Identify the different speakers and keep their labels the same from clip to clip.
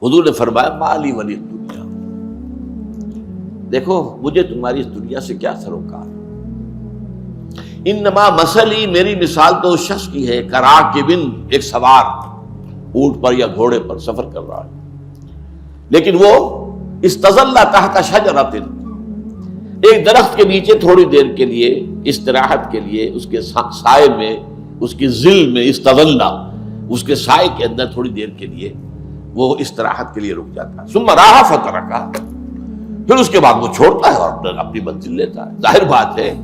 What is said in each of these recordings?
Speaker 1: حضور نے فرمایا مالی ولی دنیا، دیکھو مجھے تمہاری اس دنیا سے کیا سروکار، انما مثلی، میری مثال تو اس شخص کی ہے کراکبن، ایک سوار اونٹ پر یا گھوڑے پر سفر کر رہا ہے، لیکن وہ استظل تحت شجرۃ، ایک درخت کے نیچے تھوڑی دیر کے لیے استراحت کے لیے، اس کے سائے میں، اس کی ظل میں، استظل، اس کے سائے کے اندر تھوڑی دیر کے لیے وہ استراحت کے لیے رک جاتا ہے، ثم راح فترکا، پھر اس کے بعد وہ چھوڑتا ہے اور اپنی منزل لیتا ہے۔ ظاہر بات ہے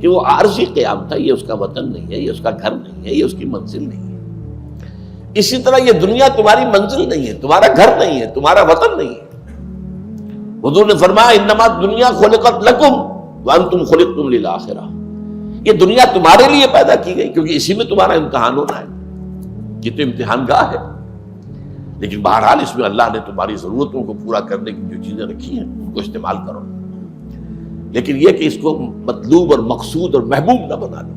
Speaker 1: کہ وہ عارضی قیام تھا، یہ اس کا وطن نہیں ہے، یہ اس کا گھر نہیں ہے، یہ اس کی منزل نہیں ہے۔ اسی طرح یہ دنیا تمہاری منزل نہیں ہے، تمہارا گھر نہیں ہے، تمہارا وطن نہیں ہے۔ حضور نے فرمایا انما دنیا خلقت لکم وانتم خلقتم للآخرہ، یہ دنیا تمہارے لیے پیدا کی گئی کیونکہ اسی میں تمہارا امتحان ہونا ہے، یہ تو امتحان گاہ ہے، لیکن بہرحال اس میں اللہ نے تمہاری ضرورتوں کو پورا کرنے کی جو چیزیں رکھی ہیں ان کو استعمال کرو، لیکن یہ کہ اس کو مطلوب اور مقصود اور محبوب نہ بنا لو۔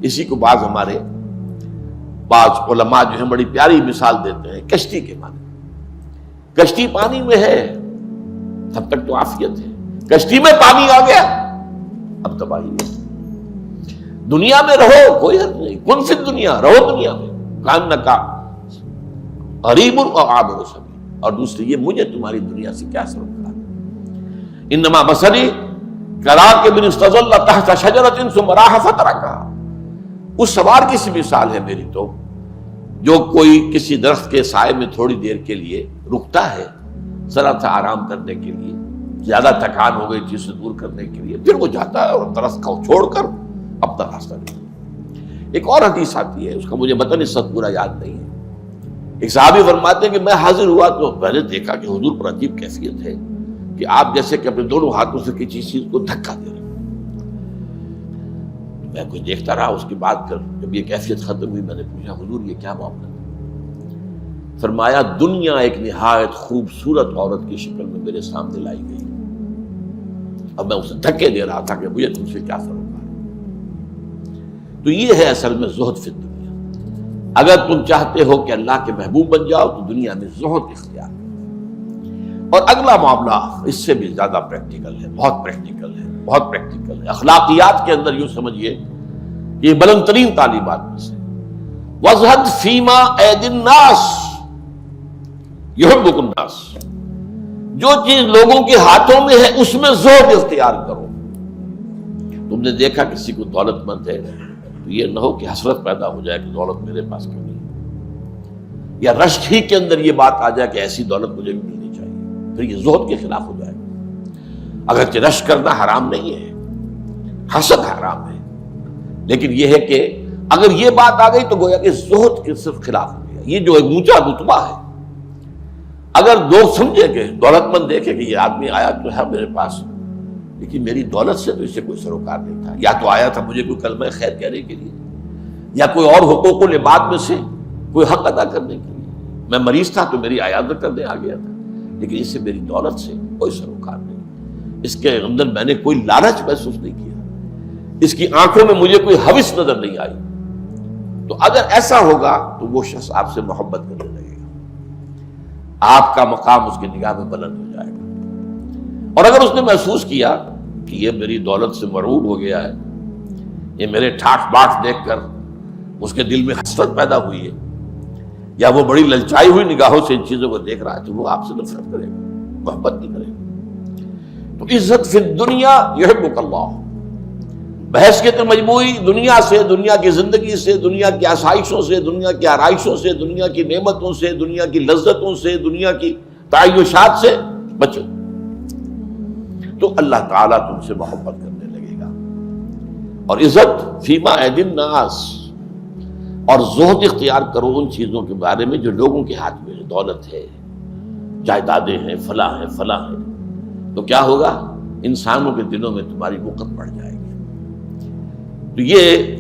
Speaker 1: اسی کو بعض علماء جو ہیں بڑی پیاری مثال دیتے ہیں کشتی کے معنی، کشتی پانی میں ہے تب تک تو عافیت ہے، کشتی میں پانی آ گیا اب تباہی ہے۔ دنیا میں رہو کوئی حد نہیں، کن فی الدنیا، رہو دنیا میں، کانک غریب و عابر سبیل، اور دوسری یہ مجھے تمہاری دنیا سے کیا سروکار، انما مثلی کراکب استظل تحت شجرۃ ثم راح فترکا، اس سوار کی سی مثال ہے میری تو جو کوئی کسی درخت کے سائے میں تھوڑی دیر کے لیے رکتا ہے ذرا سا آرام کرنے کے لیے، زیادہ تھکان ہو گئی چیز سے دور کرنے کے لیے، پھر وہ جاتا ہے اور درخت کو چھوڑ کر اپنا راستہ لیتا۔ ایک اور حدیث آتی ہے، اس کا مجھے متن اس وقت پورا یاد نہیں ہے، ایک صحابی فرماتے ہیں کہ میں حاضر ہوا تو میں نے دیکھا کہ حضور پر عجیب کیفیت ہے کہ آپ جیسے کہ اپنے دونوں ہاتھوں سے کسی چیز کو دھکا دے رہے ہیں۔ میں کچھ دیکھتا رہا، اس کے بعد جب یہ کیفیت ختم ہوئی میں نے پوچھا حضور یہ کیا معاملہ؟ فرمایا دنیا ایک نہایت خوبصورت عورت کی شکل میں میرے سامنے لائی گئی، اب میں اسے دھکے دے رہا تھا کہ مجھے تم سے کیا سروکار۔ تو یہ ہے اصل میں زہد فی الدنیا۔ اگر تم چاہتے ہو کہ اللہ کے محبوب بن جاؤ تو دنیا میں زہد اختیار کرو۔ اور اگلا معاملہ اس سے بھی زیادہ پریکٹیکل ہے، بہت پریکٹیکل ہے، بہت پریکٹیکل ہے، اخلاقیات کے اندر یوں سمجھیے یہ بلند ترین تعلیمات میں سے، وَازْهَدْ فِيمَا أَيْدِي النَّاسِ يُحِبُّكُ النَّاسِ، جو چیز لوگوں کے ہاتھوں میں ہے اس میں زہد اختیار کرو۔ تم نے دیکھا کسی کو دولت مند ہے تو یہ نہ ہو کہ حسرت پیدا ہو جائے کہ دولت میرے پاس کیوں نہیں، یا رشک ہی کے اندر یہ بات آ جائے کہ ایسی دولت مجھے بھی ملنی چاہیے، پھر یہ زہد کے خلاف ہو جائے گا۔ اگرچہ رشک کرنا حرام نہیں ہے، حسد حرام ہے، لیکن یہ ہے کہ اگر یہ بات آ گئی تو گویا کہ زہد کے صرف خلاف ہو گیا۔ یہ جو ایک اونچا رتبہ ہے، اگر لوگ سمجھے کہ دولت مند دیکھے کہ یہ آدمی آیا تو ہے میرے پاس، لیکن میری دولت سے تو اسے کوئی سروکار نہیں تھا، یا تو آیا تھا مجھے کوئی کلمہ خیر کہنے کے لیے، یا کوئی اور حقوق العباد میں سے کوئی حق ادا کرنے کے لیے، میں مریض تھا تو میری عیادت کرنے آ گیا تھا، لیکن اس سے میری دولت سے کوئی سروکار نہیں، اس کے اندر میں نے کوئی لالچ محسوس نہیں کیا، اس کی آنکھوں میں مجھے کوئی ہوس نظر نہیں آئی۔ تو اگر ایسا ہوگا تو وہ شخص آپ سے محبت کرنے لگے گا، آپ کا مقام اس کی نگاہ میں بلند ہو جائے گا۔ اور اگر اس نے محسوس کیا کہ یہ میری دولت سے مرعوب ہو گیا ہے، یہ میرے ٹھاٹ باٹ دیکھ کر اس کے دل میں حسرت پیدا ہوئی ہے، یا وہ بڑی للچائی ہوئی نگاہوں سے ان چیزوں کو دیکھ رہا ہے، تو وہ آپ سے نفرت کرے گا، محبت نہیں کرے گا۔ تو عزت فی الدنیا یحبک اللہ، بحث کے تو مجموعی دنیا سے، دنیا کی زندگی سے، دنیا کی آسائشوں سے، دنیا کی آرائشوں سے، دنیا کی نعمتوں سے، دنیا کی لذتوں سے، دنیا کی تعیشات سے بچو، تو اللہ تعالیٰ تم سے محبت کرنے لگے گا۔ اور عزت فیما ایدی الناس، اور زہد اختیار کرو ان چیزوں کے بارے میں جو لوگوں کے ہاتھ میں ہے، دولت ہے، جائیدادیں ہیں، فلاں ہیں، فلاں ہیں، تو کیا ہوگا؟ انسانوں کے دلوں میں تمہاری وقت بڑھ جائے گی۔ تو یہ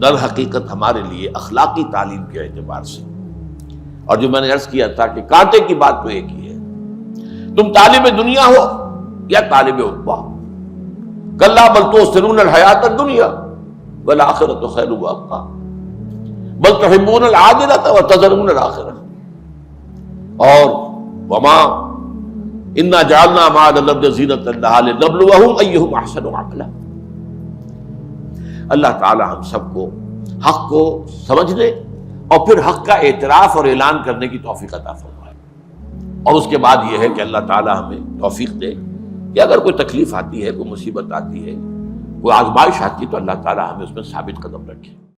Speaker 1: در حقیقت ہمارے لیے اخلاقی تعلیم کے اعتبار سے، اور جو میں نے عرض کیا تھا کہ کانٹے کی بات تو ایک ہی ہے، تم طالب دنیا ہو یا طالب عقبہ، کلا بل تؤثرون الحیات الدنیا والآخرۃ خیر وابقیٰ بل تحبون العاجلۃ وتذرون الآخرۃ۔ اور وما انا جعلنا ما علی الارض زینۃ لها لنبلوہم ایہم احسن عملا. اللہ تعالی ہم سب کو حق کو سمجھنے اور پھر حق کا اعتراف اور اعلان کرنے کی توفیق عطا فرمائے. اور اس کے بعد یہ ہے کہ اللہ تعالی ہمیں توفیق دے کہ اگر کوئی تکلیف آتی ہے، کوئی مصیبت آتی ہے، کوئی آزمائش آتی ہے، تو اللہ تعالی ہمیں اس میں ثابت قدم رکھے.